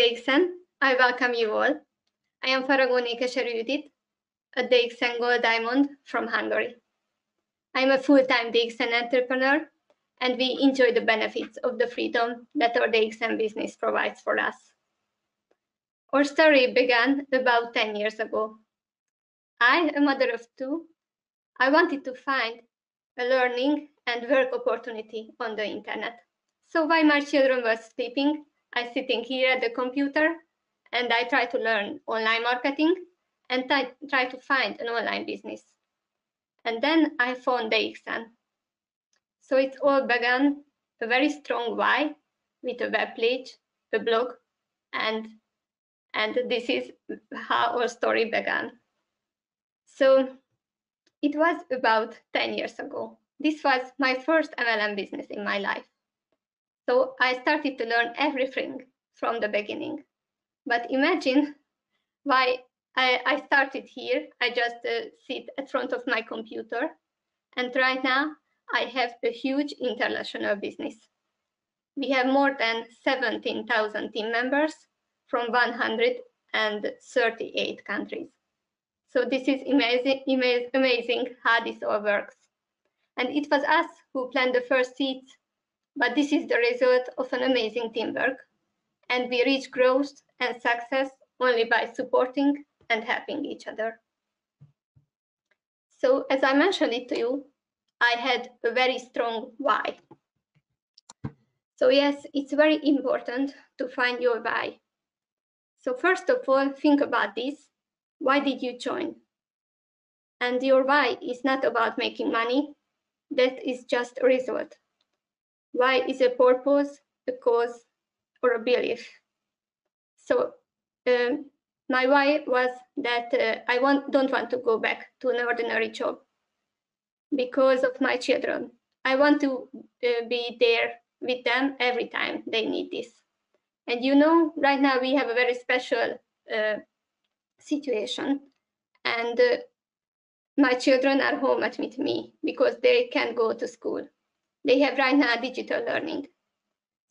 DXN, I welcome you all. I am Faragóné Keserű, a DXN Gold Diamond from Hungary. I am a full-time DXN entrepreneur, and we enjoy the benefits of the freedom that our DXN business provides for us. Our story began about 10 years ago. I, a mother of two, I wanted to find a learning and work opportunity on the internet. So while my children were sleeping, I sitting here at the computer and I try to learn online marketing and try to find an online business. And then I found DXN. So it all began a very strong why with a web page, a blog, and this is how our story began. So it was about 10 years ago. This was my first MLM business in my life. So I started to learn everything from the beginning. But imagine why I started here. I just sit at front of my computer. And right now, I have a huge international business. We have more than 17,000 team members from 138 countries. So this is amazing how this all works. And it was us who planned the first seeds, but this is the result of an amazing teamwork. And we reach growth and success only by supporting and helping each other. So as I mentioned it to you, I had a very strong why. So yes, it's very important to find your why. So first of all, think about this. Why did you join? And your why is not about making money. That is just a result. Why is a purpose, a cause, or a belief. So my why was that I don't want to go back to an ordinary job because of my children. I want to be there with them every time they need this. And you know, right now we have a very special situation, and my children are home with me because they can't go to school. They have right now digital learning.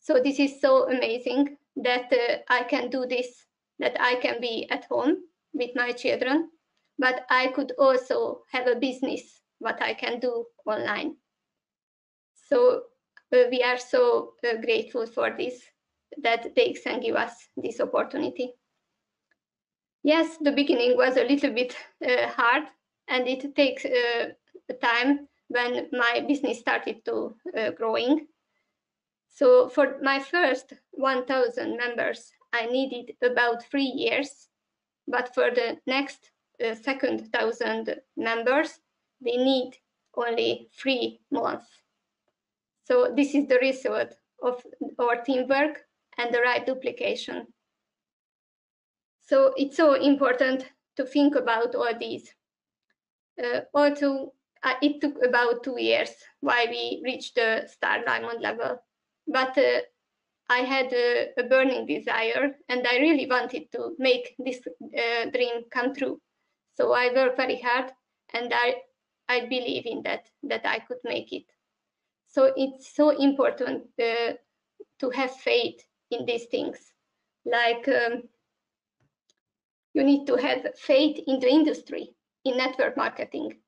So this is so amazing that I can do this, that I can be at home with my children, but I could also have a business, what I can do online. So we are so grateful for this, that DXN give us this opportunity. Yes, the beginning was a little bit hard, and it takes time when my business started to growing. So for my first 1,000 members, I needed about 3 years, but for the next second 1,000 members, we need only 3 months. So this is the result of our teamwork and the right duplication. So it's so important to think about all these. Also, it took about 2 years while we reached the star diamond level. But I had a burning desire, and I really wanted to make this dream come true. So I worked very hard, and I believe in that I could make it. So it's so important to have faith in these things. Like you need to have faith in the industry, in network marketing.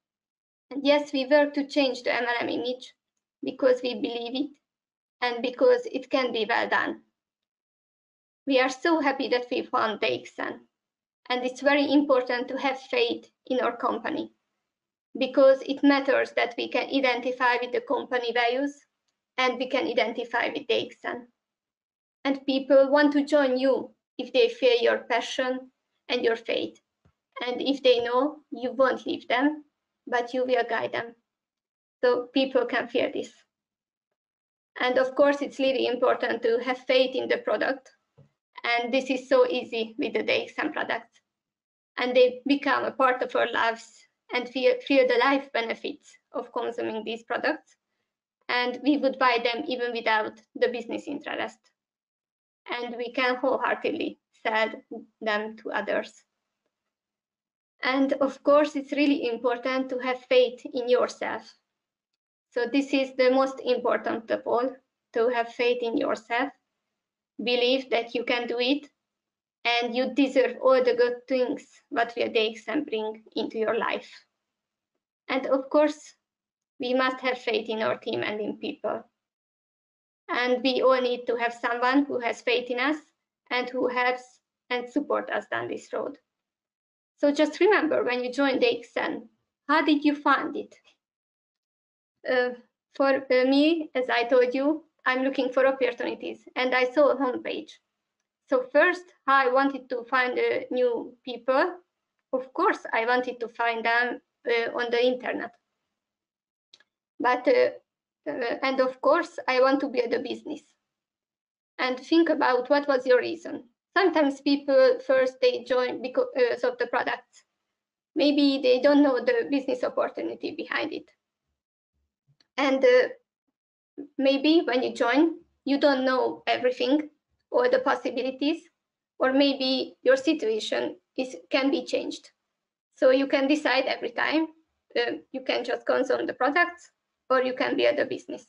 And yes, we work to change the MLM image because we believe it and because it can be well done. We are so happy that we found DXN, and it's very important to have faith in our company because it matters that we can identify with the company values and we can identify with DXN. And people want to join you if they feel your passion and your faith, and if they know you won't leave them, but you will guide them. So people can feel this. And of course, it's really important to have faith in the product. And this is so easy with the DXN products. And they become a part of our lives and feel the life benefits of consuming these products. And we would buy them even without the business interest. And we can wholeheartedly sell them to others. And of course, it's really important to have faith in yourself. So this is the most important of all, to have faith in yourself, believe that you can do it, and you deserve all the good things what will DXN bring into your life. And of course, we must have faith in our team and in people. And we all need to have someone who has faith in us and who helps and support us down this road. So just remember, when you join DXN, how did you find it? For me, as I told you, I'm looking for opportunities, and I saw a homepage. So first, I wanted to find new people. Of course, I wanted to find them on the internet. But, and of course, I want to build a business. And think about what was your reason. Sometimes people first, they join because of the products. Maybe they don't know the business opportunity behind it. And maybe when you join, you don't know everything or the possibilities, or maybe your situation can be changed. So you can decide every time. You can just consume the products, or you can build a business.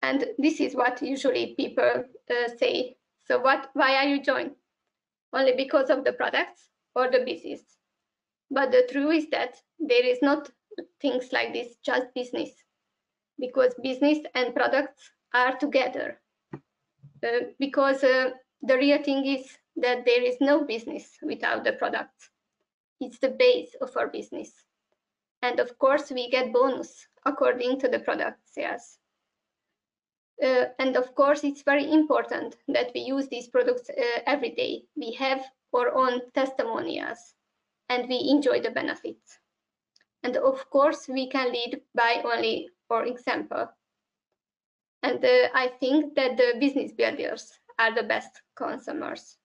And this is what usually people say. So why are you joined? Only because of the products or the business? But the truth is that there is not things like this, just business, because business and products are together. Because the real thing is that there is no business without the products. It's the base of our business. And of course, we get bonus according to the product sales. And of course, it's very important that we use these products every day. We have our own testimonials, and we enjoy the benefits. And of course, we can lead by only our example. And I think that the business builders are the best consumers.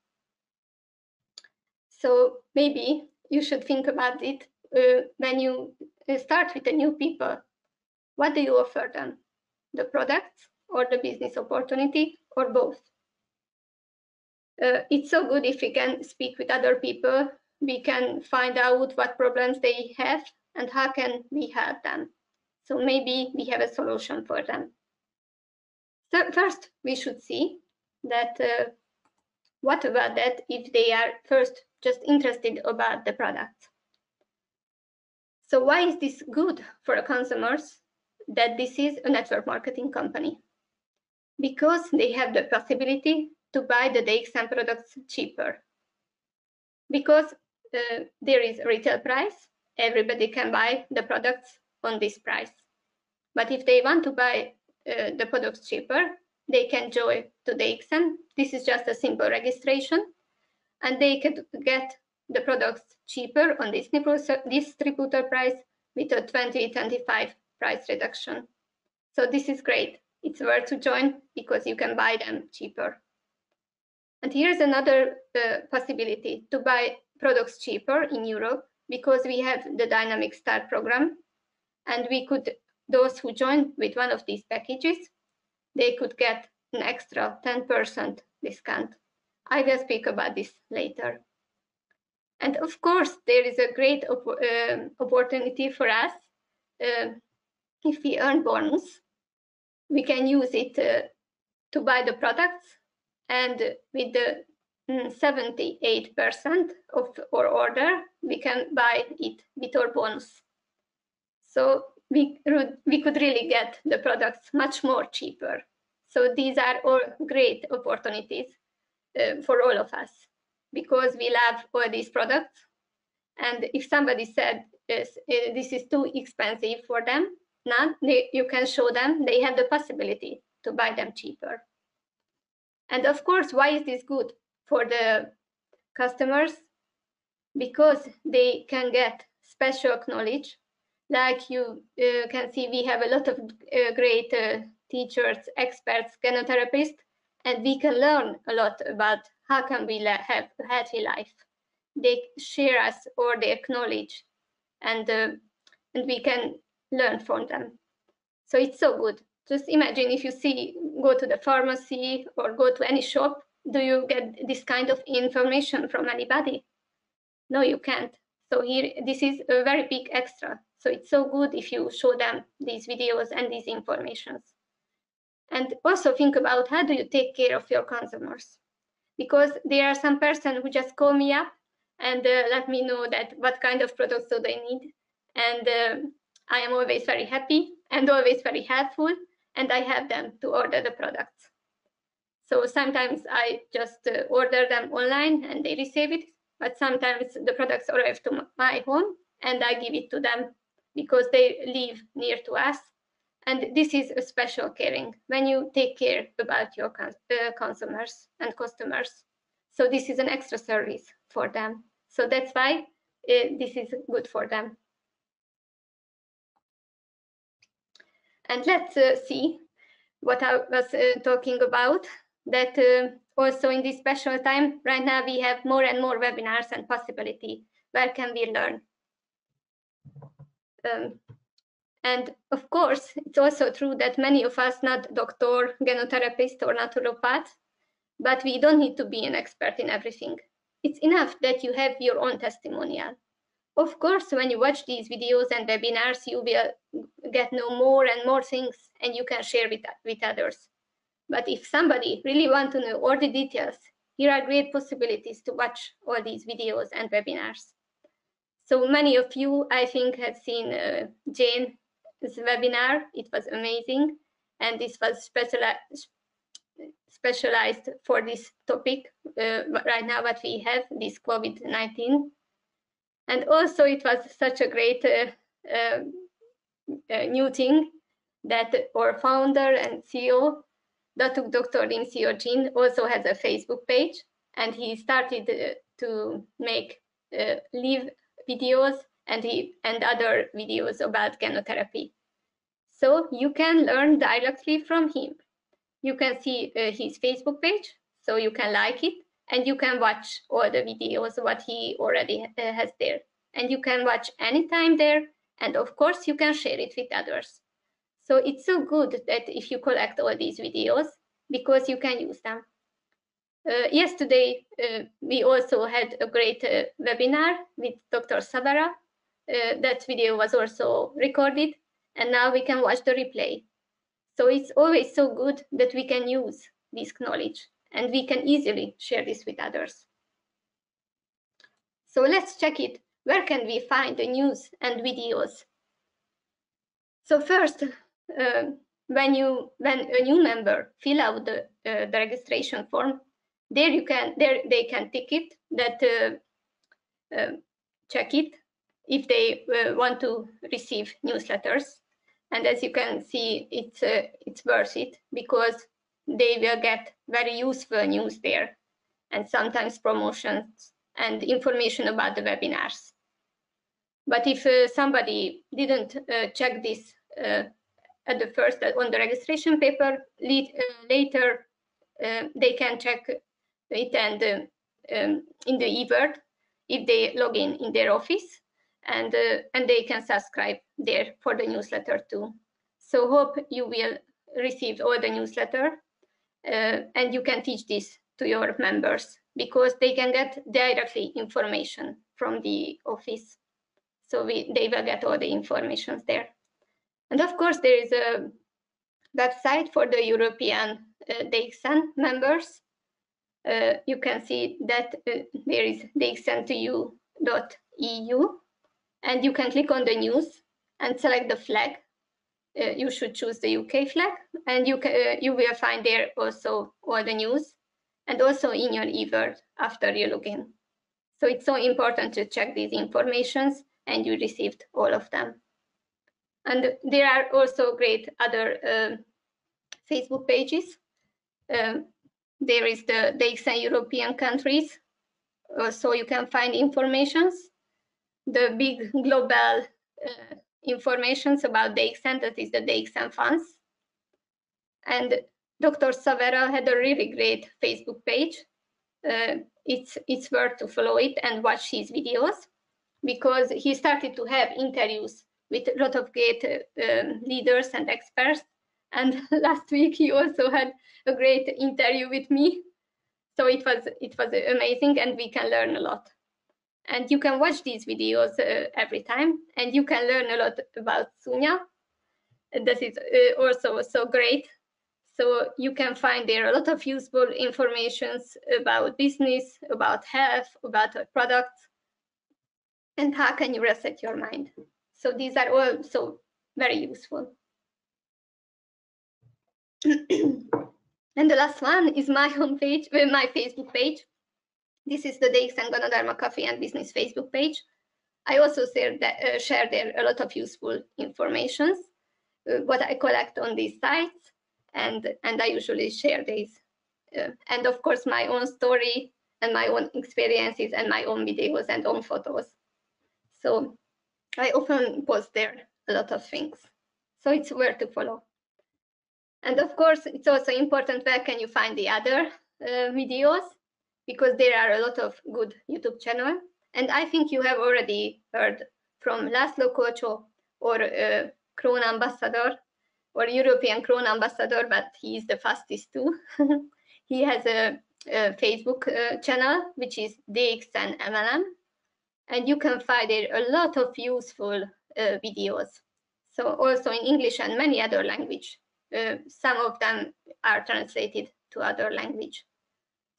So maybe you should think about it when you start with the new people. What do you offer them? The products or the business opportunity, or both? It's so good if we can speak with other people. We can find out what problems they have and how can we help them. So maybe we have a solution for them. So first, we should see that what about that if they are first just interested about the product. So why is this good for the consumers that this is a network marketing company? Because they have the possibility to buy the DXN products cheaper. Because there is a retail price, everybody can buy the products on this price. But if they want to buy the products cheaper, they can join to DXN. This is just a simple registration, and they can get the products cheaper on this distributor price with a 20-25 price reduction. So this is great. It's worth to join because you can buy them cheaper. And here's another possibility to buy products cheaper in Europe, because we have the Dynamic Start program, and we could, those who join with one of these packages, they could get an extra 10% discount. I will speak about this later. And of course, there is a great opportunity for us. If we earn bonus, we can use it to buy the products, and with the 78% of our order, we can buy it with our bonus. So we could really get the products much more cheaper. So these are all great opportunities for all of us, because we love all these products. And if somebody said this is too expensive for them, now you can show them they have the possibility to buy them cheaper. And of course, why is this good for the customers? Because they can get special knowledge. Like you can see, we have a lot of great teachers, experts, ganotherapists, and we can learn a lot about how can we have a healthy life. They share us all their knowledge, and we can learn from them. So it's so good. Just imagine if you go to the pharmacy or go to any shop, do you get this kind of information from anybody? No, you can't. So here, this is a very big extra. So it's so good if you show them these videos and these informations. And also think about, how do you take care of your consumers? because there are some person who just call me up and let me know that what kind of products do they need. And I am always very happy and always very helpful, and I help them to order the products. So sometimes I just order them online and they receive it, but sometimes the products arrive to my home and I give it to them because they live near to us. And this is a special caring when you take care about your consumers and customers. So this is an extra service for them. So that's why this is good for them. And let's see what I was talking about, that also in this special time, right now we have more and more webinars and possibility. Where can we learn? And of course, it's also true that many of us not doctor, gynotherapist, or naturopath, but we don't need to be an expert in everything. It's enough that you have your own testimonial. Of course, when you watch these videos and webinars, you will get to know more and more things, and you can share with others. But if somebody really wants to know all the details, here are great possibilities to watch all these videos and webinars. So many of you, I think, have seen Jane's webinar. It was amazing, and this was specialized for this topic right now what we have, this COVID-19. And also it was such a great new thing that our founder and CEO, Datuk Dr. Lim Siow Jin, also has a Facebook page, and he started to make live videos and other videos about gynotherapy. So you can learn directly from him. You can see his Facebook page, so you can like it, and you can watch all the videos what he already has there. And you can watch anytime there, and of course you can share it with others. So it's so good that if you collect all these videos, because you can use them. Yesterday, we also had a great webinar with Dr. Savara. That video was also recorded, and now we can watch the replay. So it's always so good that we can use this knowledge, and we can easily share this with others. So let's check it. Where can we find the news and videos? So first, when a new member fill out the registration form, there they can tick it, that check it if they want to receive newsletters. And as you can see, it's worth it, because they will get very useful news there, and sometimes promotions and information about the webinars. But if somebody didn't check this at the first on the registration paper, later they can check it and in the eWord if they log in their office, and they can subscribe there for the newsletter too. So hope you will receive all the newsletter, and you can teach this to your members, because they can get directly information from the office. So they will get all the information there. And of course, there is a website for the European DXN members. You can see that there is dxn2u.eu, and you can click on the news and select the flag. You should choose the UK flag, and you will find there also all the news, and also in your eWord after you log in. So it's so important to check these informations, and you received all of them. And there are also great other Facebook pages. There is the DXN European countries, so you can find informations. The big global informations about DXN, that is the DXN funds. And Dr. Savara had a really great Facebook page. It's worth to follow it and watch his videos, because he started to have interviews with a lot of great leaders and experts. And last week he also had a great interview with me. So it was amazing, and we can learn a lot. And you can watch these videos every time, and you can learn a lot about Sunya. That is also so great. So you can find there a lot of useful informations about business, about health, about products, and how can you reset your mind. So these are also very useful. And the last one is my homepage, my Facebook page. This is the DXN Ganoderma Coffee and Business Facebook page. I also share there a lot of useful informations, what I collect on these sites, and I usually share these. And of course, my own story and my own experiences and my own videos and own photos. So I often post there a lot of things. So it's worth to follow. And of course, it's also important where can you find the other videos, because there are a lot of good YouTube channels. And I think you have already heard from Laszlo Kocho or Crown Ambassador or European Crown Ambassador, but he is the fastest too. He has a Facebook channel, which is DXN MLM. And you can find there a lot of useful videos. So also in English and many other languages. Some of them are translated to other language.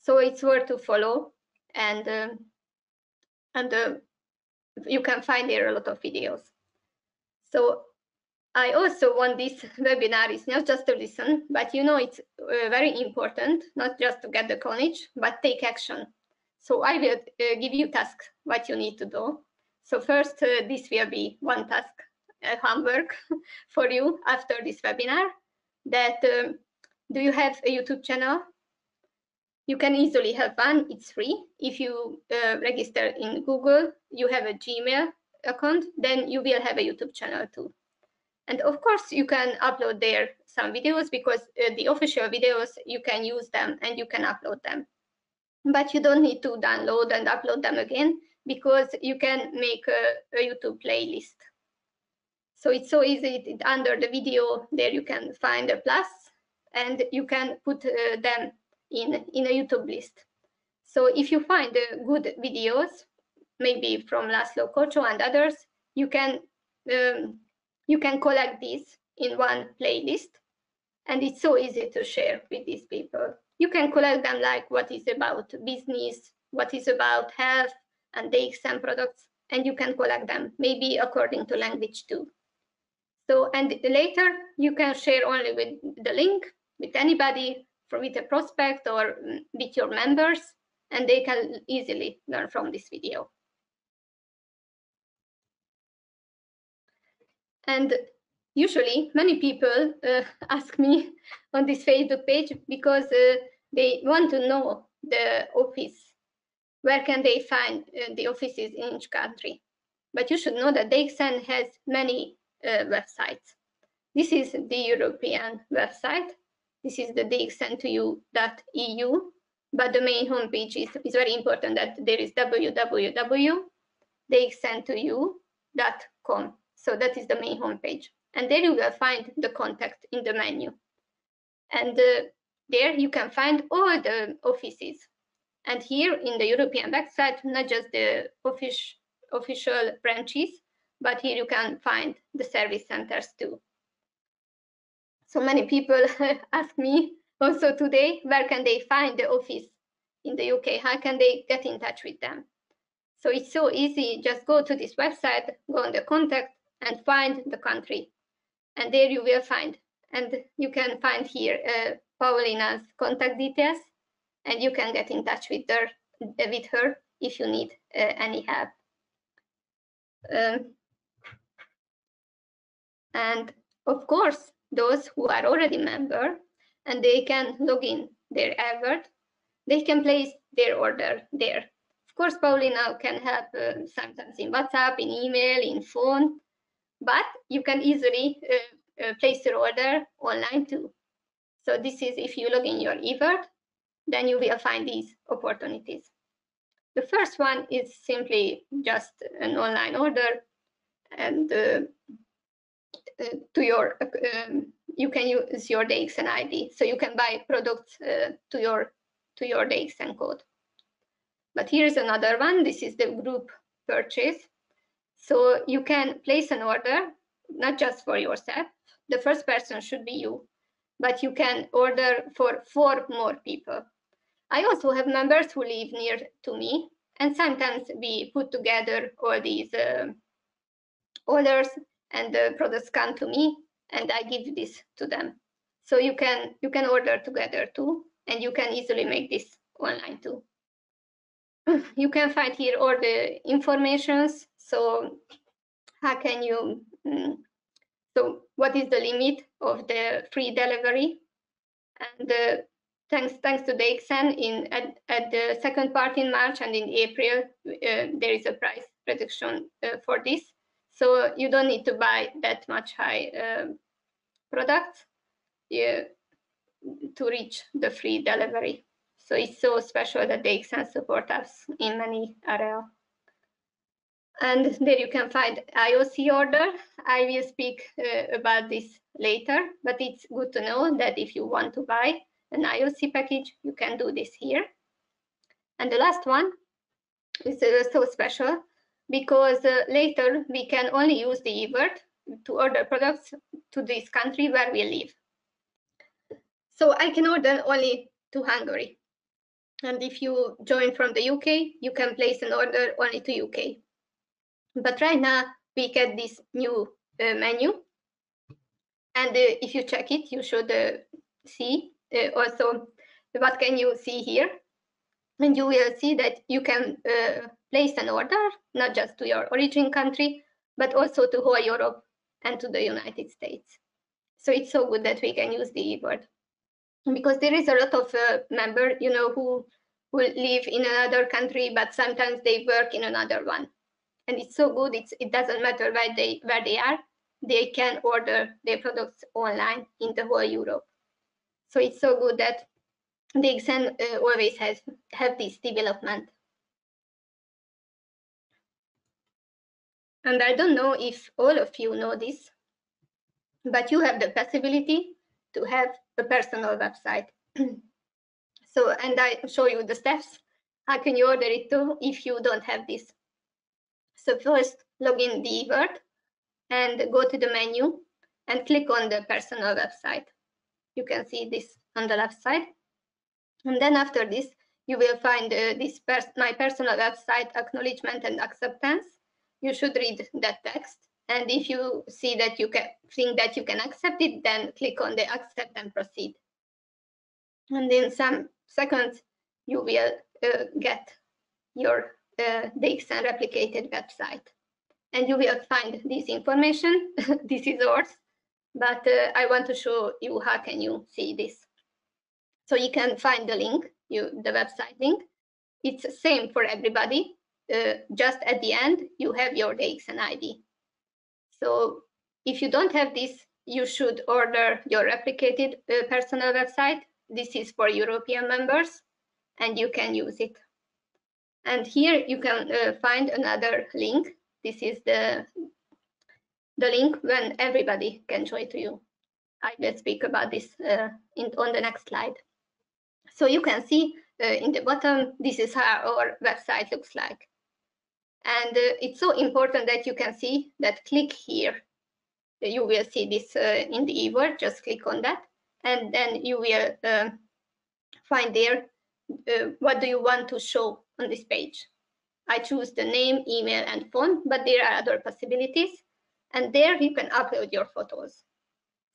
So it's worth to follow, and you can find there a lot of videos. So I also want this webinar is not just to listen, but you know it's very important, not just to get the knowledge, but take action. So I will give you tasks what you need to do. So first, this will be one task, homework for you after this webinar. That do you have a YouTube channel? You can easily have one. It's free. If you register in Google, you have a Gmail account, then you will have a YouTube channel too. And of course, you can upload there some videos, because the official videos, you can use them and you can upload them. But you don't need to download and upload them again, because you can make a YouTube playlist. So it's so easy. Under the video there you can find a plus, and you can put them in a YouTube list. So if you find good videos, maybe from Laszlo Kocho and others, you can collect these in one playlist, and it's so easy to share with these people. You can collect them like what is about business, what is about health and DXN products, and you can collect them maybe according to language too. So, and later you can share only with the link with anybody, with a prospect or with your members, and they can easily learn from this video. And usually many people ask me on this Facebook page, because they want to know the office. Where can they find the offices in each country? But you should know that DXN has many websites. This is the European website. This is the dxn2u.eu, but the main homepage is very important, that there is www.dxn2u.com. So that is the main homepage. And there you will find the contact in the menu. And there you can find all the offices. And here in the European website, not just the official branches, but here you can find the service centers too. So many people ask me also today, where can they find the office in the UK? How can they get in touch with them? So it's so easy. Just go to this website, go on the contact, and find the country. And there you will find. And you can find here Paulina's contact details, and you can get in touch with her if you need any help. And of course, those who are already member and they can log in their advert, they can place their order there. Of course, Paulina can help sometimes in WhatsApp, in email, in phone, but you can easily place your order online too. So this is, if you log in your event, then you will find these opportunities. The first one is simply just an online order, and you can use your DXN ID, so you can buy products to your DXN code. But here's another one. This is the group purchase. So you can place an order, not just for yourself. The first person should be you, but you can order for 4 more people. I also have members who live near to me, and sometimes we put together all these orders, and the products come to me, and I give this to them. So you can order together too, and you can easily make this online too. You can find here all the informations. So how can you? So what is the limit of the free delivery? And thanks to DXN, at the second part in March and in April, there is a price reduction for this. So you don't need to buy that much high products to reach the free delivery. So it's so special that DXN support us in many areas. And there you can find IOC order. I will speak about this later, but it's good to know that if you want to buy an IOC package, you can do this here. And the last one is so special because later we can only use the e-word to order products to this country where we live. So I can order only to Hungary. And if you join from the UK, you can place an order only to UK. But right now we get this new menu, and if you check it, you should see also what can you see here, and you will see that you can place an order not just to your origin country, but also to whole Europe and to the United States. So it's so good that we can use the e-word, because there is a lot of members, you know, who live in another country, but sometimes they work in another one. And it's so good, it doesn't matter where they are, they can order their products online in the whole Europe. So it's so good that DXN always have this development. And I don't know if all of you know this, but you have the possibility to have a personal website. So, and I show you the steps. How can you order it too if you don't have this? So first, log in the e-word and go to the menu and click on the personal website. You can see this on the left side. And then after this, you will find my personal website acknowledgement and acceptance. You should read that text. And if you see that you think that you can accept it, then click on the accept and proceed. And in some seconds, you will get your DXN replicated website. And you will find this information. This is ours, but I want to show you how can you see this. So you can find the link, the website link. It's the same for everybody. Just at the end, you have your DXN ID. So if you don't have this, you should order your replicated personal website. This is for European members, and you can use it. And here you can find another link. This is the link when everybody can join to you. I will speak about this on the next slide. So you can see in the bottom, this is how our website looks like. And it's so important that you can see that click here. You will see this in the e-word, just click on that. And then you will find there what do you want to show on this page. I choose the name, email, and phone, but there are other possibilities. And there you can upload your photos.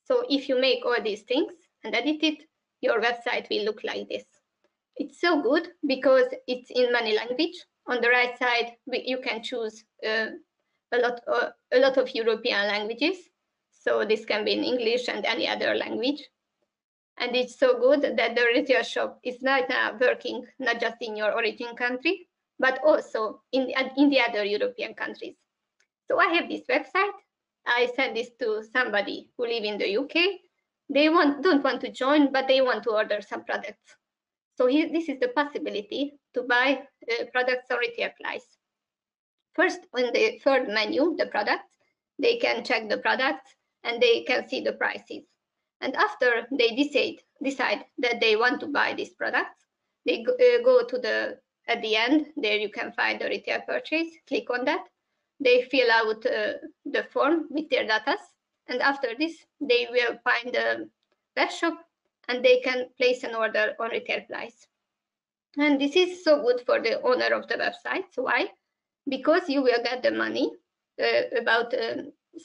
So if you make all these things and edit it, your website will look like this. It's so good because it's in many languages. On the right side, you can choose a lot of European languages. So this can be in English and any other language. And it's so good that the retail shop is right now working not just in your origin country, but also in the other European countries. So I have this website. I send this to somebody who live in the UK. They don't want to join, but they want to order some products. So this is the possibility to buy products on retail price. First, on the third menu, the products, they can check the products and they can see the prices. And after they decide that they want to buy these products, they go to at the end, there you can find the retail purchase, click on that. They fill out the form with their data. And after this, they will find a web shop, and they can place an order on retail price. And this is so good for the owner of the website. So why? Because you will get the money, about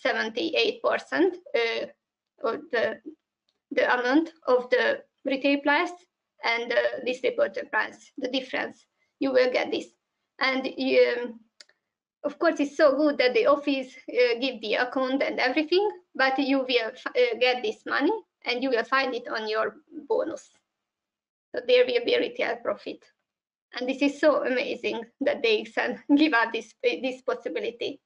78% of the amount of the retail price and the distributor price, the difference. You will get this. And of course, it's so good that the office give the account and everything, but you will get this money and you will find it on your bonus. So there will be a retail profit. And this is so amazing that DXN give us this possibility.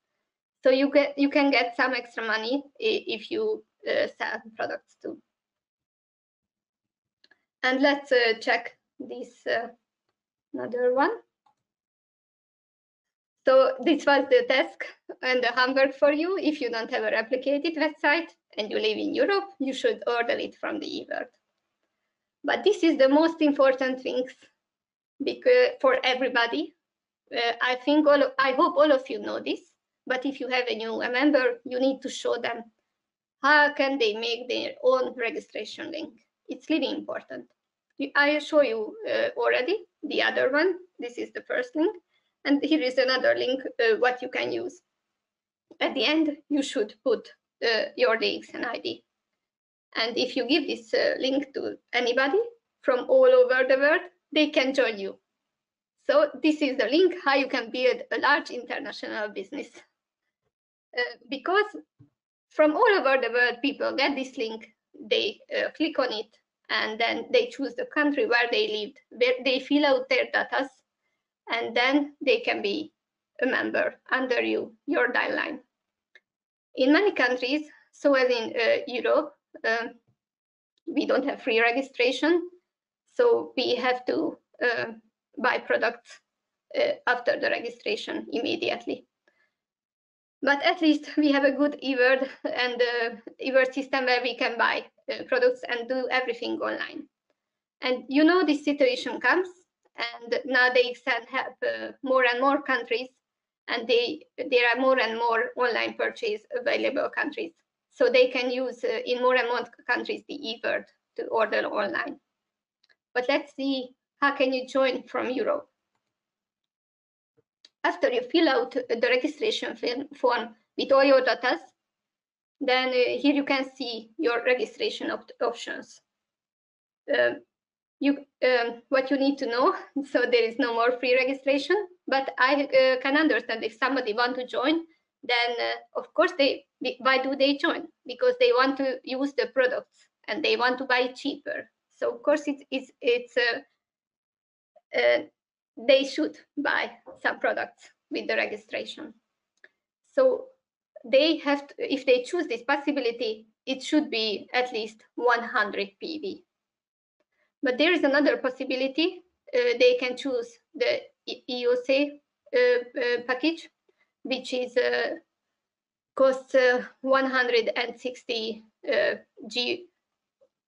So you can get some extra money if you sell products too. And let's check this another one. So this was the task and the homework for you. If you don't have a replicated website and you live in Europe, you should order it from the eWorld. But this is the most important things because for everybody. I hope all of you know this. But if you have a new member, you need to show them how can they make their own registration link. It's really important. I show you already the other one. This is the first link. And here is another link, what you can use. At the end, you should put your DXN ID. And if you give this link to anybody from all over the world, they can join you. So this is the link how you can build a large international business. Because from all over the world, people get this link, they click on it, and then they choose the country where they lived, where they fill out their data, and then they can be a member under your guideline. In many countries, so as in Europe, we don't have free registration, so we have to buy products after the registration immediately. But at least we have a good eWorld and eWorld system where we can buy products and do everything online. And you know this situation comes, and now they can help more and more countries, and there are more and more online purchase available countries. So they can use in more and more countries the eWorld to order online. But let's see, how can you join from Europe? After you fill out the registration form with all your data, then here you can see your registration options. What you need to know, so there is no more free registration, but I can understand if somebody wants to join, then of course why do they join? Because they want to use the products and they want to buy cheaper. So of course they should buy some products with the registration. So they have to, if they choose this possibility, it should be at least 100 PV. But there is another possibility. They can choose the EOC package, which is costs 160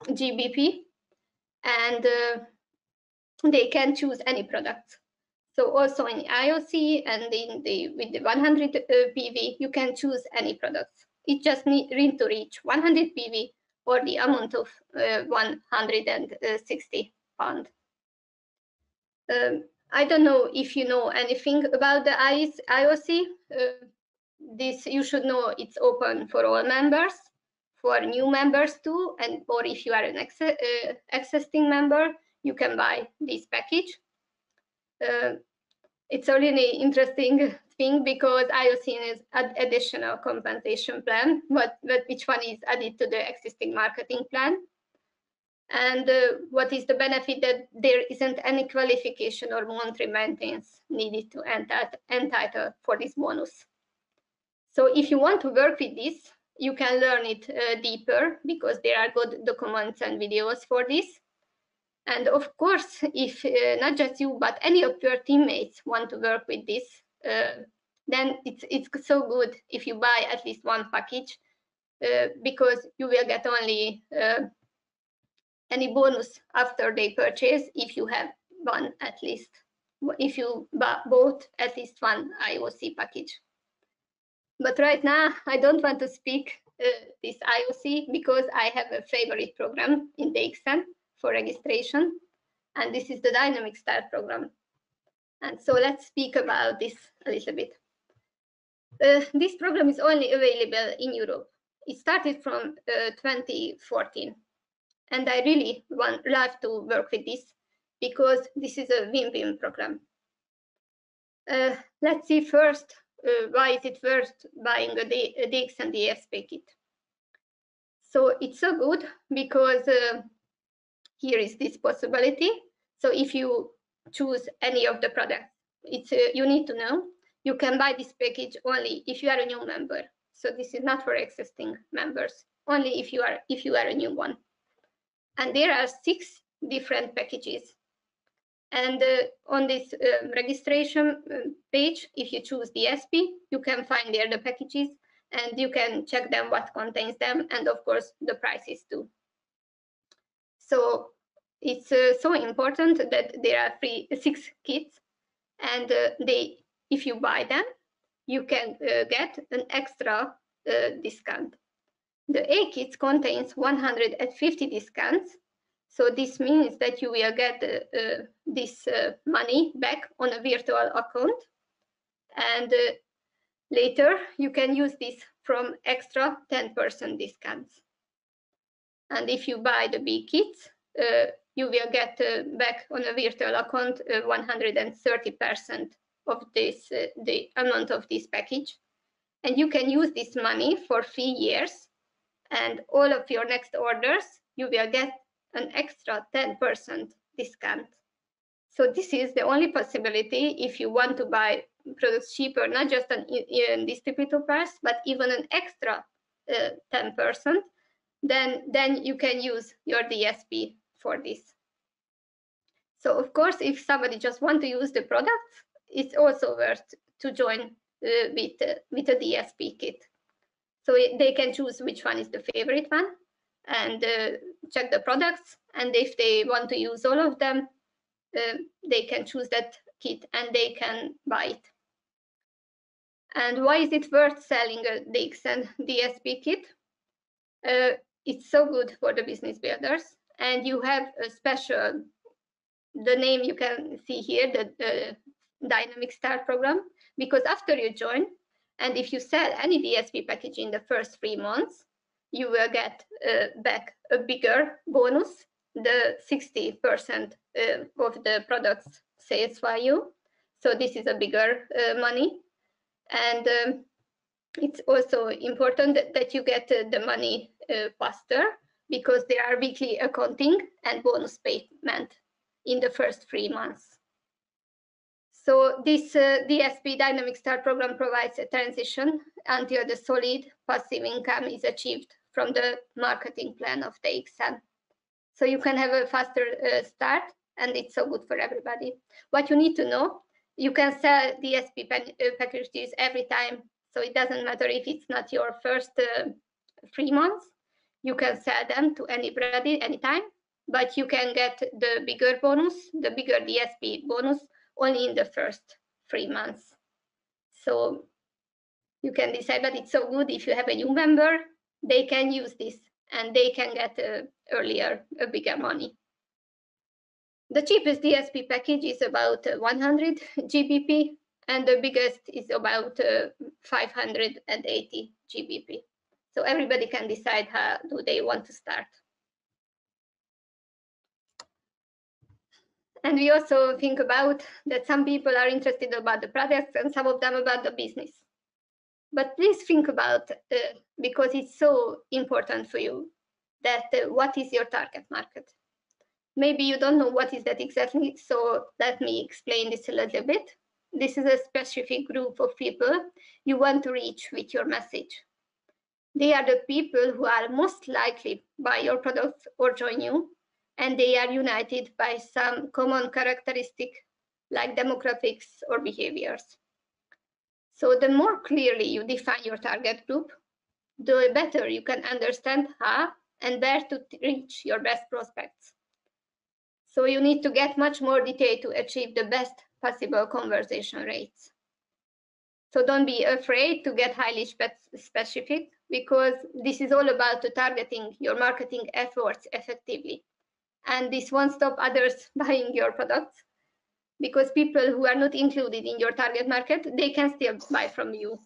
GBP, and they can choose any product. So also in IOC and with the 100 PV, you can choose any products. It just need to reach 100 PV or the amount of 160 pounds. I don't know if you know anything about the IOC. This you should know it's open for all members, for new members too, and or if you are an existing member, you can buy this package. It's a really interesting thing because IOC is an additional compensation plan, but which one is added to the existing marketing plan. And what is the benefit that there isn't any qualification or monthly maintenance needed to entitle for this bonus. So if you want to work with this, you can learn it deeper because there are good documents and videos for this. And of course, if not just you, but any of your teammates want to work with this, then it's so good if you buy at least one package because you will get only any bonus after they purchase if you have one at least, if you bought at least one IOC package. But right now, I don't want to speak this IOC because I have a favorite program in DXN for registration, and this is the Dynamic Start program. And so let's speak about this a little bit. This program is only available in Europe. It started from 2014, and I really love to work with this because this is a win-win program. Let's see first, why is it worth buying a DXN DSP kit? So it's so good because here is this possibility. So if you choose any of the products, it's you need to know you can buy this package only if you are a new member. So this is not for existing members, only if you are a new one. And there are 6 different packages. And on this registration page, if you choose the SP, you can find there the packages and you can check them, what contains them, and of course the prices too. So it's so important that there are 6 kits, and if you buy them, you can get an extra discount. The A kit contains 150 discounts. So this means that you will get this money back on a virtual account, and later you can use this from extra 10% discounts. And if you buy the B kits, you will get back on a virtual account 130% of this, the amount of this package. And you can use this money for 3 years, and all of your next orders, you will get an extra 10% discount. So this is the only possibility if you want to buy products cheaper, not just an distributor price, but even an extra 10%, then you can use your DSP for this. So of course, if somebody just want to use the products, it's also worth to join with a DSP kit. So they can choose which one is the favorite one and check the products. And if they want to use all of them, they can choose that kit and they can buy it. And why is it worth selling a DXN DSP kit? It's so good for the business builders, and you have a special, the name you can see here, the Dynamic Start program, because after you join, and if you sell any DSP package in the first 3 months, you will get back a bigger bonus, the 60% of the product's sales value. So this is a bigger money. And it's also important that you get the money faster, because there are weekly accounting and bonus payment in the first 3 months. So this DSP Dynamic Start program provides a transition until the solid passive income is achieved from the marketing plan of the DXN. So you can have a faster start, and it's so good for everybody. What you need to know, you can sell DSP packages every time. So it doesn't matter if it's not your first 3 months, you can sell them to anybody, anytime, but you can get the bigger bonus, the bigger DSP bonus, only in the first 3 months. So you can decide, but it's so good if you have a new member, they can use this and they can get earlier a bigger money. The cheapest DSP package is about 100 GBP, and the biggest is about 580 GBP. So everybody can decide how do they want to start. And we also think about that some people are interested about the products and some of them about the business. But please think about, because it's so important for you, that what is your target market? Maybe you don't know what is that exactly, so let me explain this a little bit. This is a specific group of people you want to reach with your message. They are the people who are most likely to buy your products or join you, and they are united by some common characteristic like demographics or behaviors. So the more clearly you define your target group, the better you can understand how and where to reach your best prospects. So you need to get much more detail to achieve the best possible conversion rates. So don't be afraid to get highly specific. because this is all about targeting your marketing efforts effectively. And this won't stop others buying your products, because people who are not included in your target market, they can still buy from you.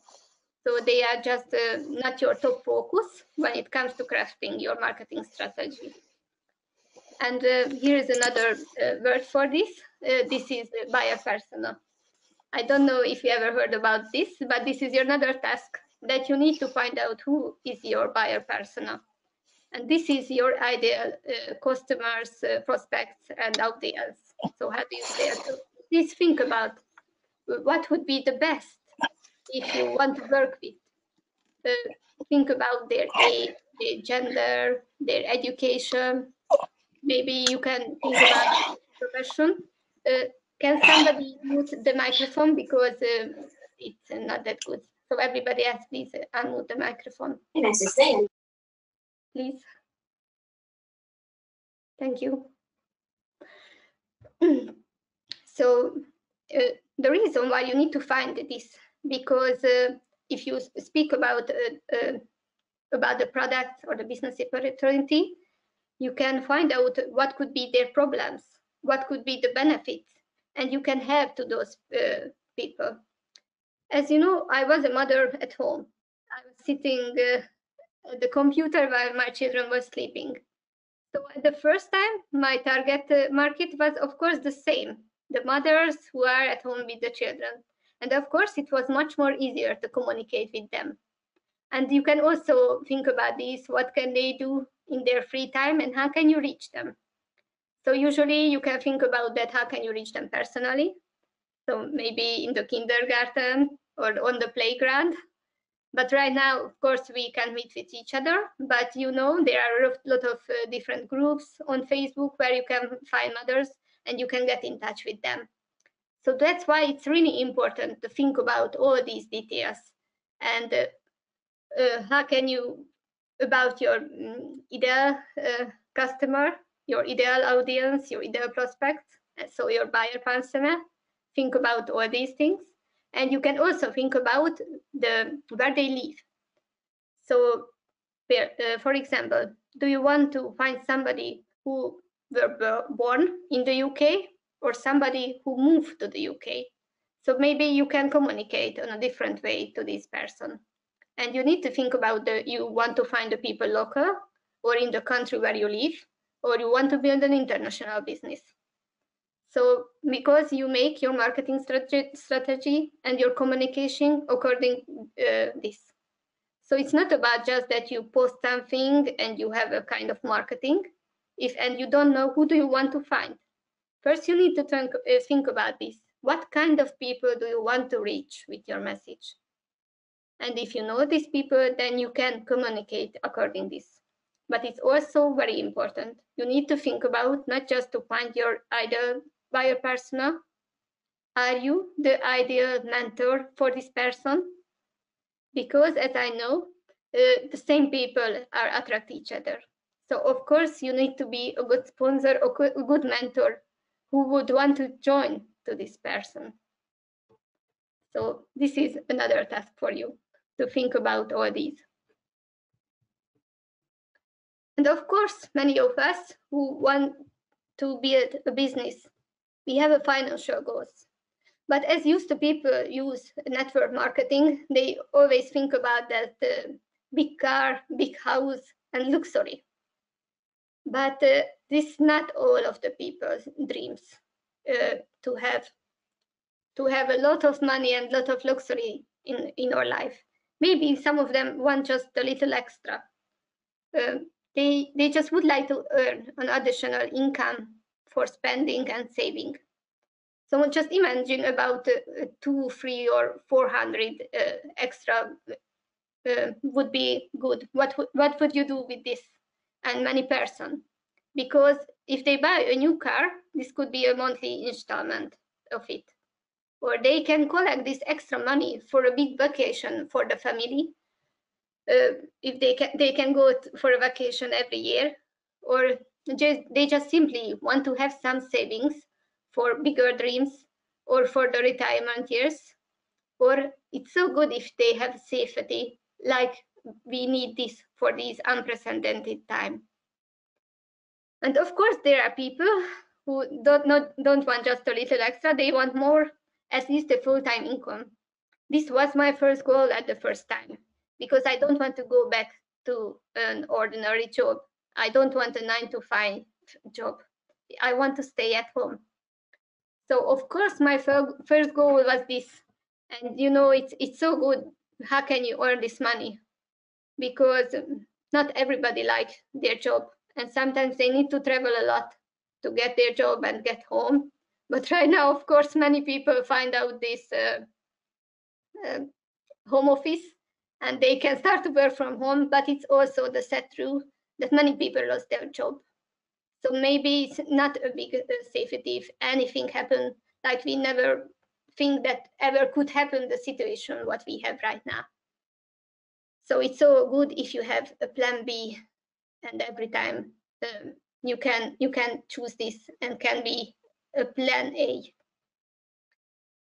So they are just not your top focus when it comes to crafting your marketing strategy. And here is another word for this. This is buyer persona. I don't know if you ever heard about this, but this is another task that you need to find out who is your buyer persona. And this is your ideal customers, prospects, and audience. So how do you say it? So please think about what would be the best if you want to work with. Think about their age, their gender, their education. Maybe you can think about profession. Can somebody mute the microphone, because it's not that good. So everybody else, please unmute the microphone. Please. Thank you. So the reason why you need to find this, because if you speak about the product or the business opportunity, you can find out what could be their problems, what could be the benefits, and you can help to those people. As you know, I was a mother at home. I was sitting at the computer while my children were sleeping. So at the first time, my target market was, of course, the same, the mothers who are at home with the children. And of course, it was much more easier to communicate with them. And you can also think about this, what can they do in their free time and how can you reach them? So usually you can think about that, how can you reach them personally? So maybe in the kindergarten or on the playground. But right now, of course, we can meet with each other. But you know, there are a lot of different groups on Facebook where you can find mothers and you can get in touch with them. So that's why it's really important to think about all these details. And how can you, about your ideal customer, your ideal audience, your ideal prospect, so your buyer persona, think about all these things. And you can also think about where they live. So, for example, do you want to find somebody who were born in the UK or somebody who moved to the UK? So maybe you can communicate in a different way to this person. And you need to think about you want to find the people local or in the country where you live, or you want to build an international business. So because you make your marketing strategy and your communication according this. So it's not about just that you post something and you have a kind of marketing, and you don't know who do you want to find. First, you need to think about this. What kind of people do you want to reach with your message? And if you know these people, then you can communicate according to this. But it's also very important. You need to think about not just to find your ideal buyer persona. Are you the ideal mentor for this person? Because as I know, the same people are attract each other. So of course you need to be a good sponsor or a good mentor who would want to join to this person. So this is another task for you, to think about all these. And of course, many of us who want to build a business, we have a financial goals. But as used to people use network marketing, they always think about that big car, big house, and luxury. But this is not all of the people's dreams to have a lot of money and a lot of luxury in our life. Maybe some of them want just a little extra. They just would like to earn an additional income for spending and saving. So just imagine about 200, 300, or 400 extra would be good. What would you do with this? And many person, because if they buy a new car, this could be a monthly installment of it, or they can collect this extra money for a big vacation for the family. If they can go for a vacation every year, or they just simply want to have some savings for bigger dreams or for the retirement years. Or it's so good if they have safety, like we need this for this unprecedented time. And of course, there are people who don't want just a little extra, they want more, at least a full-time income. This was my first goal at the first time, because I don't want to go back to an ordinary job. I don't want a 9-to-5 job. I want to stay at home. So of course, my first goal was this. And you know, it's so good. How can you earn this money? Because not everybody likes their job. And sometimes they need to travel a lot to get their job and get home. But right now, of course, many people find out this home office and they can start to work from home. But it's also the sad truth that many people lost their job. So maybe it's not a big safety if anything happened, like we never think that ever could happen, the situation what we have right now. So it's so good if you have a plan B, and every time you can choose this and can be a plan A.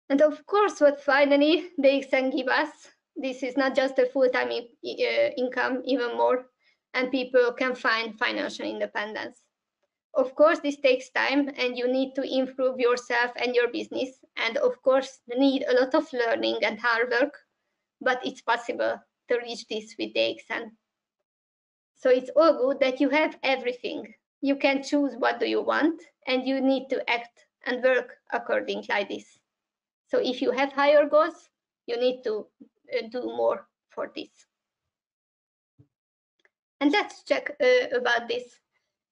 And of course, what finally DXN give us, this is not just a full-time income, even more, and people can find financial independence. Of course, this takes time and you need to improve yourself and your business. And of course, you need a lot of learning and hard work, but it's possible to reach this with DXN. So it's all good that you have everything. You can choose what do you want and you need to act and work according like this. So if you have higher goals, you need to do more for this. And let's check about this.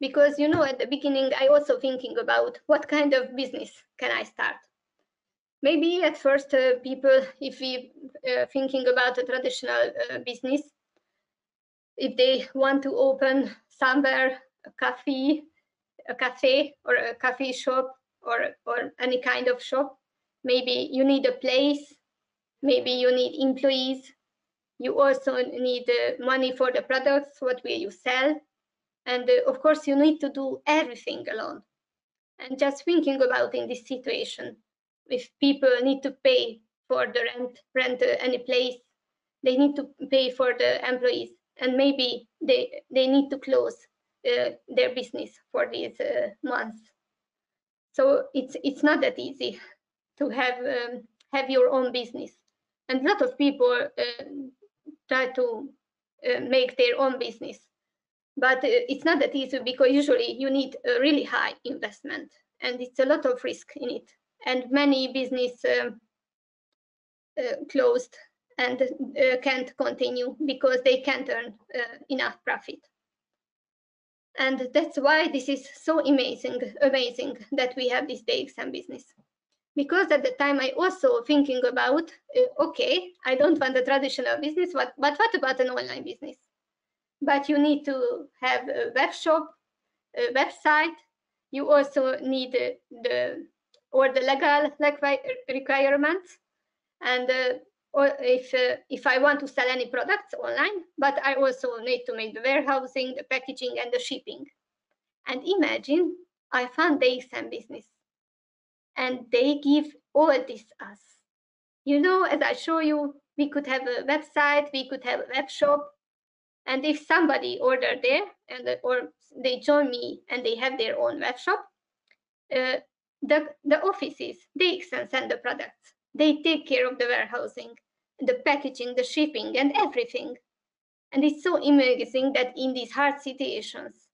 Because, you know, at the beginning, I also thinking about what kind of business can I start. Maybe at first people, if we thinking about a traditional business, if they want to open somewhere a cafe or a coffee shop or any kind of shop, maybe you need a place, maybe you need employees, you also need money for the products, what will you sell? And of course, you need to do everything alone. And just thinking about in this situation, if people need to pay for the rent any place, they need to pay for the employees, and maybe they need to close their business for these months. So it's not that easy to have your own business. And a lot of people try to make their own business. But it's not that easy because usually you need a really high investment and it's a lot of risk in it. And many business closed and can't continue because they can't earn enough profit. And that's why this is so amazing that we have this DXN business. Because at the time I also thinking about, okay, I don't want a traditional business, but what about an online business? But you need to have a web shop, a website. You also need the legal requirements. And or if I want to sell any products online, but I also need to make the warehousing, the packaging, and the shipping. And imagine I found DXN business, and they give all this us. You know, as I show you, we could have a website, we could have a web shop. And if somebody ordered there and or they join me and they have their own web shop, the offices, they send the products. They take care of the warehousing, the packaging, the shipping, and everything. And it's so amazing that in these hard situations,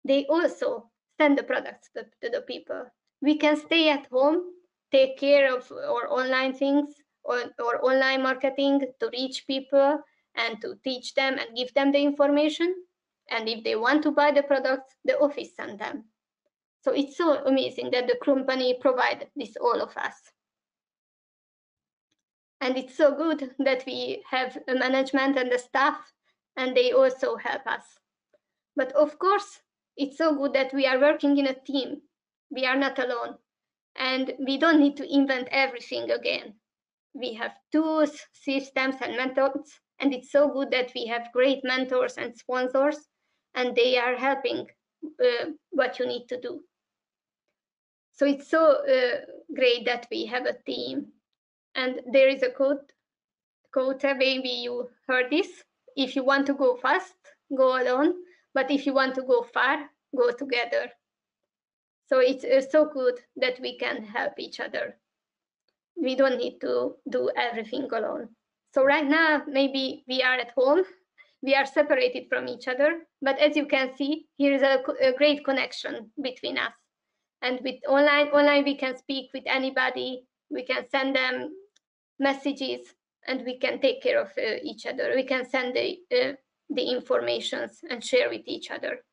they also send the products to the people. We can stay at home, take care of our online things or online marketing to reach people and to teach them and give them the information. And if they want to buy the products, the office send them. So it's so amazing that the company provides this all of us. And it's so good that we have a management and the staff, and they also help us. But of course, it's so good that we are working in a team. We are not alone. And we don't need to invent everything again. We have tools, systems, and methods. And it's so good that we have great mentors and sponsors, and they are helping what you need to do. So it's so great that we have a team. And there is a quote, maybe you heard this. if you want to go fast, go alone, but if you want to go far, go together. So it's so good that we can help each other. We don't need to do everything alone. So right now, maybe we are at home, we are separated from each other, but as you can see, here is a great connection between us. And with online we can speak with anybody, we can send them messages, and we can take care of each other. We can send the informations and share with each other.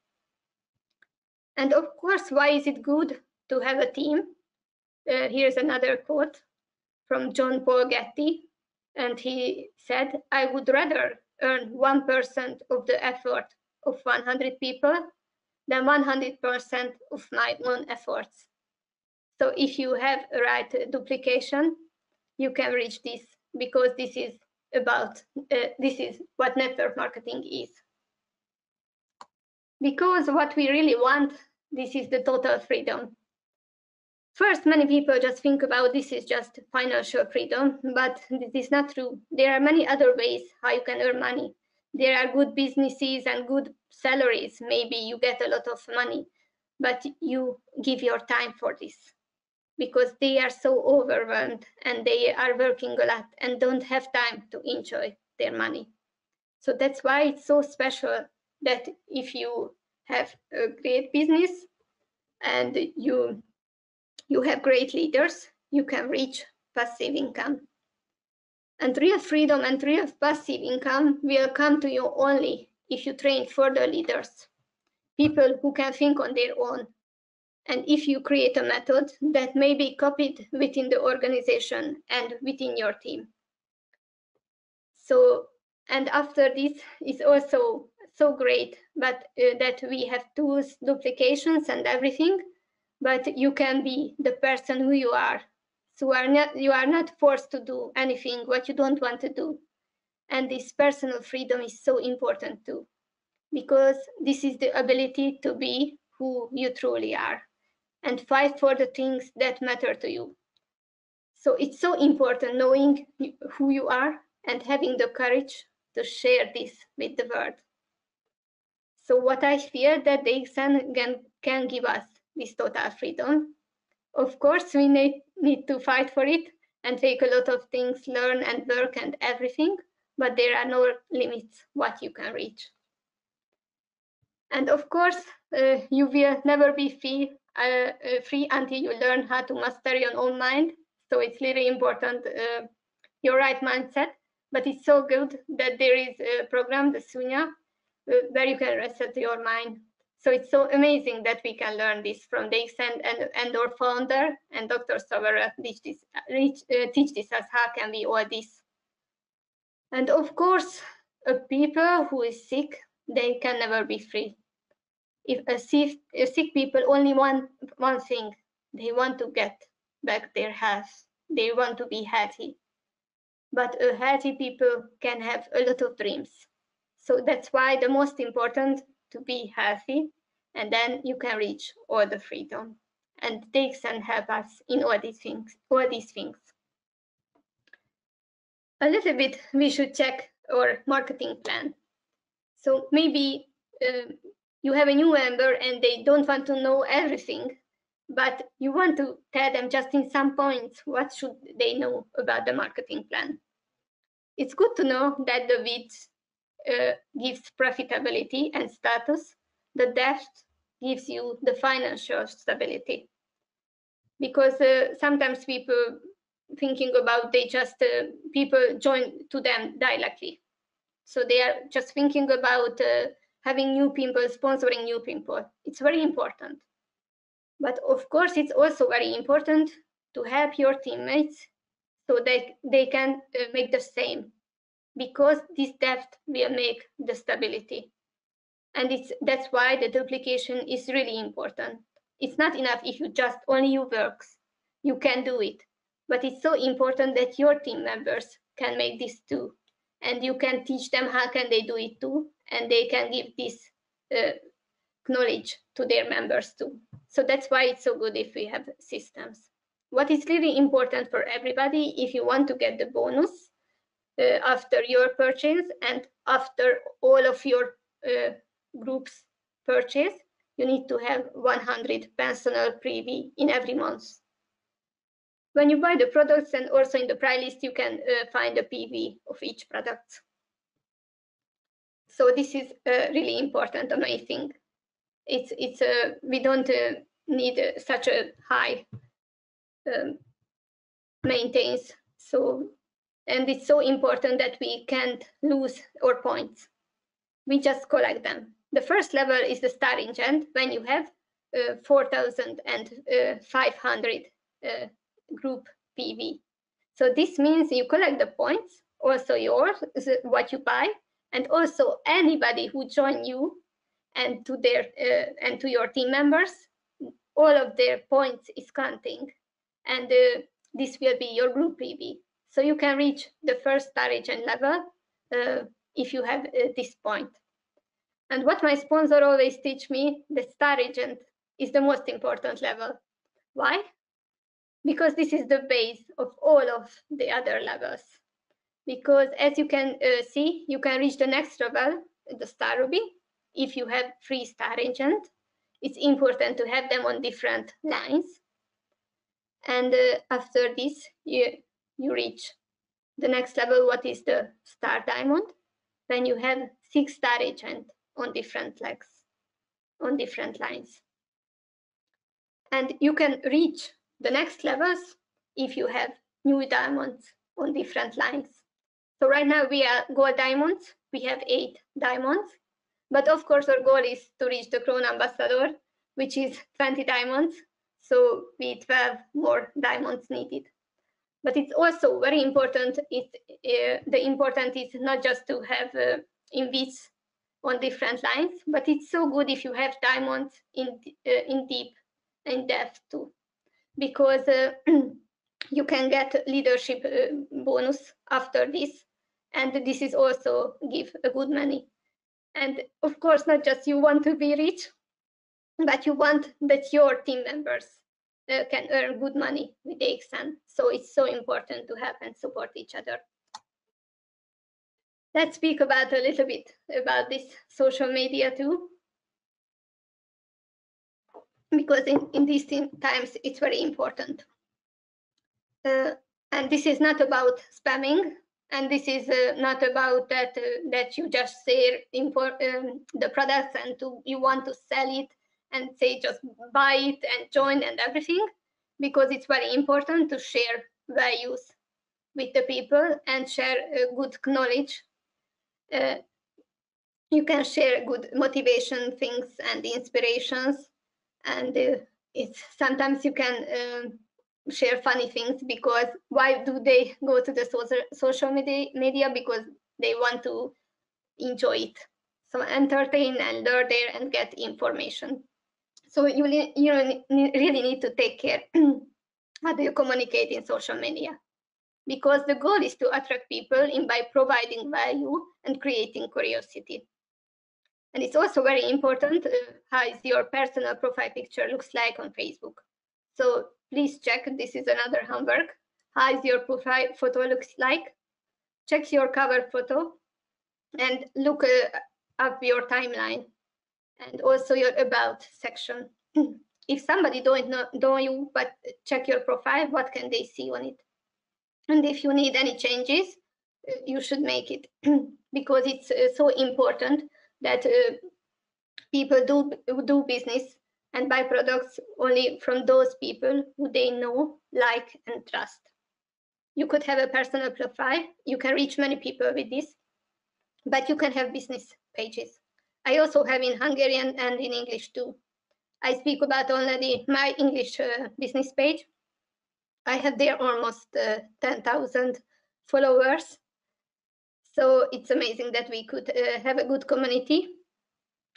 And of course, why is it good to have a team? Here's another quote from John Paul Getty, and he said, "I would rather earn 1% of the effort of 100 people than 100% of my own efforts." So if you have a right duplication, you can reach this, because this is what network marketing is. Because what we really want, this is the total freedom. First, many people just think about this is just financial freedom, but this is not true. There are many other ways how you can earn money. There are good businesses and good salaries. Maybe you get a lot of money, but you give your time for this, because they are so overwhelmed and they are working a lot and don't have time to enjoy their money. So that's why it's so special that if you have a great business and you have great leaders, you can reach passive income. And real freedom and real passive income will come to you only if you train further leaders, people who can think on their own. And if you create a method that may be copied within the organization and within your team. So, and after this is also so great, but that we have tools, duplications and everything, but you can be the person who you are. So you are not forced to do anything what you don't want to do. And this personal freedom is so important too, because this is the ability to be who you truly are and fight for the things that matter to you. So it's so important knowing who you are and having the courage to share this with the world. So what I feel that the DXN can give us this total freedom. Of course, we need to fight for it and take a lot of things, learn and work and everything, but there are no limits what you can reach. And of course, you will never be free until you learn how to master your own mind. So it's really important, your right mindset, but it's so good that there is a program, the Sunya, where you can reset your mind. So it's so amazing that we can learn this from DXN and our founder and Dr. Savara teach this as how can we all this. And of course, a people who is sick, they can never be free. If a sick people only want one thing, they want to get back their health. They want to be healthy. But a healthy people can have a lot of dreams. So that's why the most important to be healthy, and then you can reach all the freedom. And they can help us in all these things. A little bit, we should check our marketing plan. So maybe you have a new member and they don't want to know everything, but you want to tell them just in some points what should they know about the marketing plan. It's good to know that the width gives profitability and status. The depth gives you the financial stability. Because sometimes people thinking about people join to them directly. So they are just thinking about having new people, sponsoring new people. It's very important. But of course, it's also very important to help your teammates so they can make the same, because this depth will make the stability. And that's why the duplication is really important. It's not enough if you just only you works. You can do it. But it's so important that your team members can make this too. And you can teach them how can they do it too. And they can give this knowledge to their members too. So that's why it's so good if we have systems. What is really important for everybody, if you want to get the bonus, after your purchase and after all of your groups purchase, you need to have 100 personal preview in every month. When you buy the products and also in the price list, you can find a PV of each product. So this is really important, amazing. We don't need such a high maintenance. So, and it's so important that we can't lose our points. We just collect them. The first level is the stringent when you have 4,500 group PV. So this means you collect the points, also yours, what you buy, and also anybody who join you and to their and to your team members, all of their points is counting, and this will be your group PV. So you can reach the first stringent level if you have this point. And what my sponsor always teach me, the stringent is the most important level. Why? Because this is the base of all of the other levels. Because as you can see, you can reach the next level, the star ruby, if you have 3 stringent. It's important to have them on different lines. And after this, you reach the next level, what is the star diamond, when you have 6 stringent on different legs, on different lines. And you can reach the next levels if you have new diamonds on different lines. So right now we are gold diamonds. We have 8 diamonds. But of course, our goal is to reach the Crown Ambassador, which is 20 diamonds. So we 12 more diamonds needed. But it's also very important. The important is not just to have invites on different lines, but it's so good if you have diamonds in deep and depth too, because you can get leadership bonus after this, and this is also give a good money. And of course, not just you want to be rich, but you want that your team members can earn good money with DXN. So it's so important to help and support each other. Let's speak about a little bit about this social media too, because in these times it's very important. And this is not about spamming, and this is not about that you just share the products and you want to sell it and say just buy it and join and everything, because it's very important to share values with the people and share good knowledge. You can share good motivation things and inspirations, and it's sometimes you can share funny things, because why do they go to the social media? Because they want to enjoy it, so entertain and learn there and get information. So you really need to take care how do you communicate in social media, because the goal is to attract people by providing value and creating curiosity. And it's also very important how is your personal profile picture looks like on Facebook. So please check, this is another homework. How is your profile photo looks like? Check your cover photo and look up your timeline and also your about section. If somebody don't know you, but check your profile, what can they see on it? And if you need any changes, you should make it, because it's so important that people do business and buy products only from those people who they know, like, and trust. You could have a personal profile. You can reach many people with this, but you can have business pages. I also have in Hungarian and in English too. I speak about already my English business page. I have there almost 10,000 followers. So it's amazing that we could have a good community.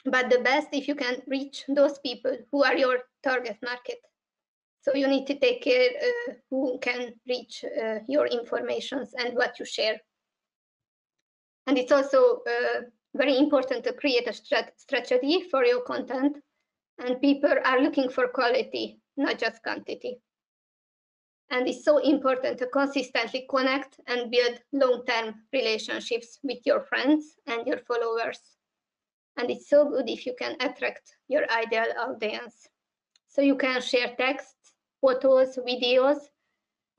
But the best if you can reach those people who are your target market. So you need to take care who can reach your informations and what you share. And it's also very important to create a strategy for your content. And people are looking for quality, not just quantity. And it's so important to consistently connect and build long-term relationships with your friends and your followers. And it's so good if you can attract your ideal audience. So you can share texts, photos, videos.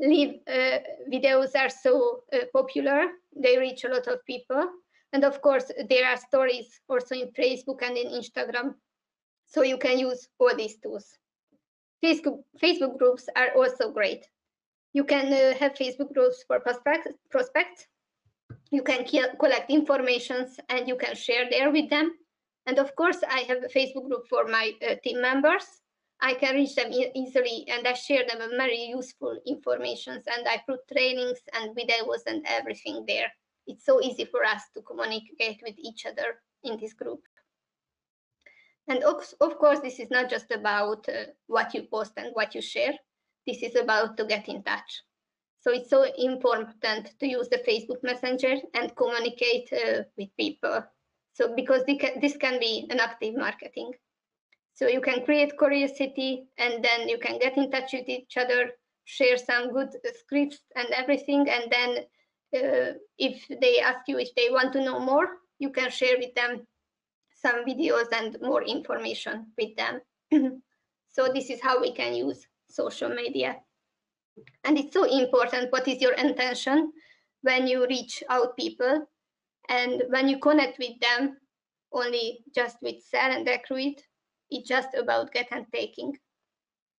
Videos are so popular, they reach a lot of people. And of course, there are stories also in Facebook and in Instagram. So you can use all these tools. Facebook groups are also great. You can have Facebook groups for prospects. You can collect informations and you can share there with them. And of course, I have a Facebook group for my team members. I can reach them easily and I share them very useful information, and I put trainings and videos and everything there. It's so easy for us to communicate with each other in this group. And of course, this is not just about what you post and what you share. This is about to get in touch. So it's so important to use the Facebook Messenger and communicate with people. So because this can be an active marketing. So you can create curiosity and then you can get in touch with each other, share some good scripts and everything. And then if they ask you if they want to know more, you can share with them some videos and more information with them. So this is how we can use social media. And it's so important what is your intention when you reach out people and when you connect with them only just with sell and recruit. It's just about get and taking.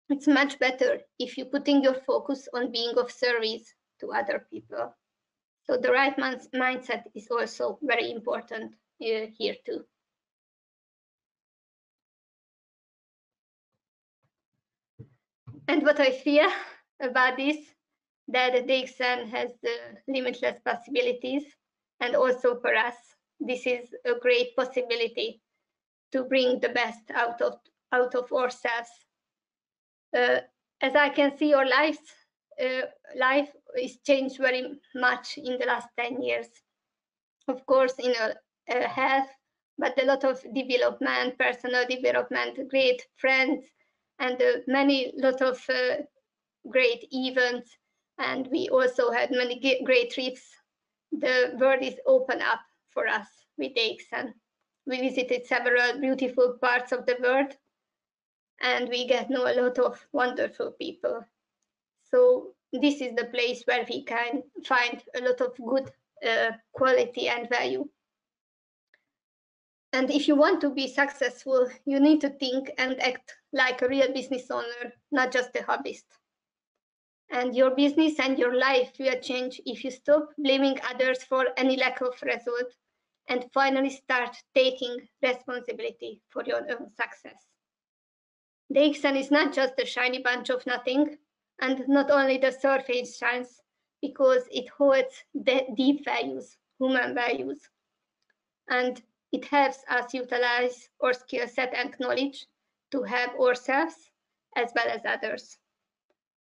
It's much better if you're putting your focus on being of service to other people. So the right mindset is also very important here too. And what I fear about this, that the DXN has limitless possibilities, and also for us, this is a great possibility to bring the best out of ourselves. As I can see, our life is changed very much in the last 10 years. Of course, in a health, but a lot of development, personal development, great friends, and lot of great events. And we also had many great trips. The world is open up for us with DXN. We visited several beautiful parts of the world, and we get to know a lot of wonderful people. So this is the place where we can find a lot of good quality and value. And if you want to be successful, you need to think and act like a real business owner, not just a hobbyist. And your business and your life will change if you stop blaming others for any lack of result and finally start taking responsibility for your own success. DXN is not just a shiny bunch of nothing, and not only the surface shines, because it holds deep values, human values. And it helps us utilize our skill set and knowledge to help ourselves as well as others.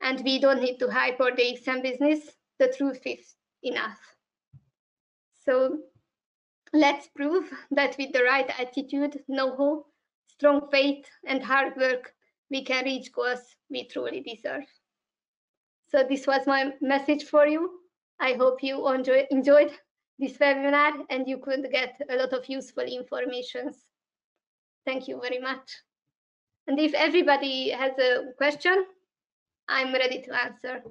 And we don't need to hype our DXN business. The truth is enough. So let's prove that with the right attitude, know-how, strong faith, and hard work, we can reach goals we truly deserve. So this was my message for you. I hope you enjoyed this webinar and you could get a lot of useful information. Thank you very much. And if everybody has a question, I'm ready to answer.